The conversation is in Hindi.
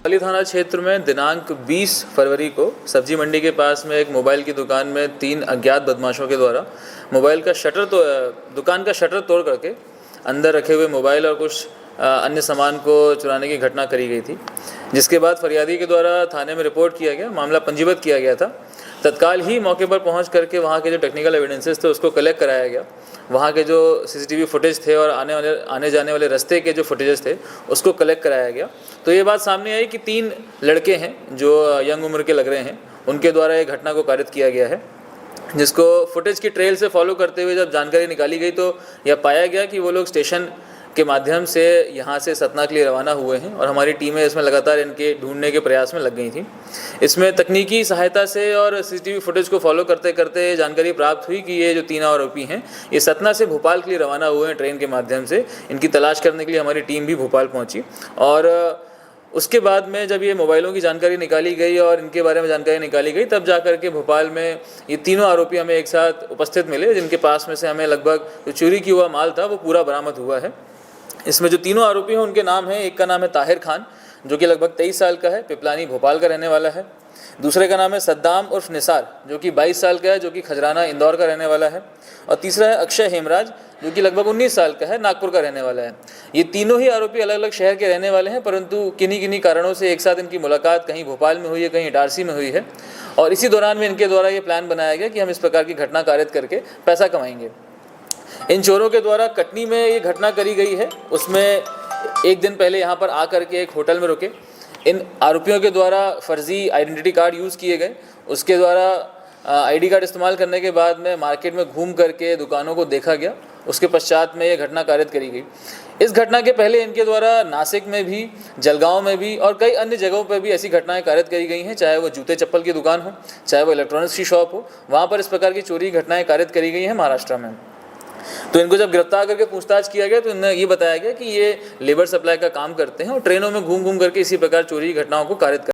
पाली थाना क्षेत्र में दिनांक 20 फरवरी को सब्जी मंडी के पास में एक मोबाइल की दुकान में 3 अज्ञात बदमाशों के द्वारा दुकान का शटर तोड़ करके अंदर रखे हुए मोबाइल और कुछ अन्य सामान को चुराने की घटना करी गई थी, जिसके बाद फरियादी के द्वारा थाने में रिपोर्ट किया गया, मामला पंजीबद्ध किया गया था। तत्काल ही मौके पर पहुंच करके वहां के जो टेक्निकल एविडेंसेस थे उसको कलेक्ट कराया गया। वहां के जो सीसीटीवी फुटेज थे और आने जाने वाले रास्ते के जो फुटेजेस थे उसको कलेक्ट कराया गया। तो ये बात सामने आई कि 3 लड़के हैं जो यंग उम्र के लग रहे हैं, उनके द्वारा ये घटना को कारित किया गया है, जिसको फुटेज की ट्रेल से फॉलो करते हुए जब जानकारी निकाली गई तो यह पाया गया कि वो लोग स्टेशन के माध्यम से यहाँ से सतना के लिए रवाना हुए हैं और हमारी टीमें इसमें लगातार इनके ढूंढने के प्रयास में लग गई थी। इसमें तकनीकी सहायता से और सीसीटीवी फुटेज को फॉलो करते करते जानकारी प्राप्त हुई कि ये जो 3 आरोपी हैं ये सतना से भोपाल के लिए रवाना हुए हैं ट्रेन के माध्यम से। इनकी तलाश करने के लिए हमारी टीम भी भोपाल पहुँची और उसके बाद में जब ये मोबाइलों की जानकारी निकाली गई और इनके बारे में जानकारी निकाली गई तब जा कर के भोपाल में ये तीनों आरोपी हमें एक साथ उपस्थित मिले, जिनके पास में से हमें लगभग जो चोरी किया हुआ माल था वो पूरा बरामद हुआ है। इसमें जो तीनों आरोपी हैं उनके नाम हैं, एक का नाम है ताहिर खान जो कि लगभग 23 साल का है, पिपलानी भोपाल का रहने वाला है। दूसरे का नाम है सद्दाम उर्फ निसार जो कि 22 साल का है, जो कि खजराना इंदौर का रहने वाला है। और तीसरा है अक्षय हेमराज जो कि लगभग 19 साल का है, नागपुर का रहने वाला है। ये तीनों ही आरोपी अलग अलग शहर के रहने वाले हैं, परंतु किन्हीं कारणों से एक साथ इनकी मुलाकात कहीं भोपाल में हुई है, कहीं इटारसी में हुई है और इसी दौरान में इनके द्वारा ये प्लान बनाया गया कि हम इस प्रकार की घटना कारित करके पैसा कमाएंगे। इन चोरों के द्वारा कटनी में ये घटना करी गई है, उसमें एक दिन पहले यहाँ पर आकर के एक होटल में रुके। इन आरोपियों के द्वारा फर्जी आइडेंटिटी कार्ड यूज़ किए गए, उसके द्वारा आईडी कार्ड इस्तेमाल करने के बाद में मार्केट में घूम करके दुकानों को देखा गया, उसके पश्चात में ये घटना कारित करी गई। इस घटना के पहले इनके द्वारा नासिक में भी, जलगांव में भी और कई अन्य जगहों पर भी ऐसी घटनाएं कारित करी गई हैं, चाहे वो जूते चप्पल की दुकान हो, चाहे वो इलेक्ट्रॉनिक्स की शॉप हो, वहाँ पर इस प्रकार की चोरी घटनाएं कारित करी गई हैं महाराष्ट्र में। तो इनको जब गिरफ्तार करके पूछताछ किया गया तो इन्हें ये बताया गया कि ये लेबर सप्लाई का काम करते हैं और ट्रेनों में घूम घूम करके इसी प्रकार चोरी की घटनाओं को कारित